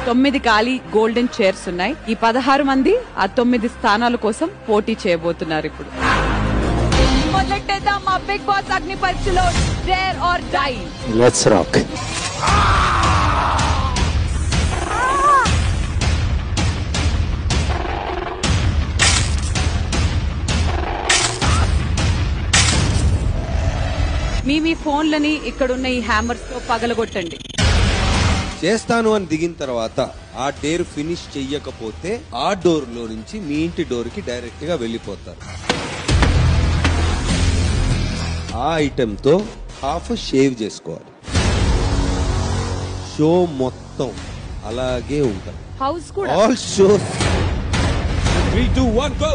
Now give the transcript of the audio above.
9 ఖాళీ golden chairs ఉన్నాయి. ఈ 16 మంది ఆ 9 స్థానాల కోసం పోటీ చేయబోతున్నారు. ఇప్పుడు మొదలెట్టేద్దాం మా బిగ్ బాస్ అగ్ని పరీక్షలో dare or die. Let's rock. మీ ఫోన్లని ఇక్కడున్న ఈ హ్యామర్స్ తో పగలగొట్టండి. చేస్తాను అని దిగిన తర్వాత ఆ డేర్ ఫినిష్ చెయ్యకపోతే ఆ డోర్ లో నుంచి మీ ఇంటి డోర్ కి డైరెక్ట్ గా వెళ్ళిపోతారు. ఆ ఐటమ్ తో హాఫ్ షేవ్ చేసుకోవాలి. షో మొత్తం అలాగే ఉంటాయి. హౌస్ కూడా ఆల్ షోస్ 3 2 1 గో.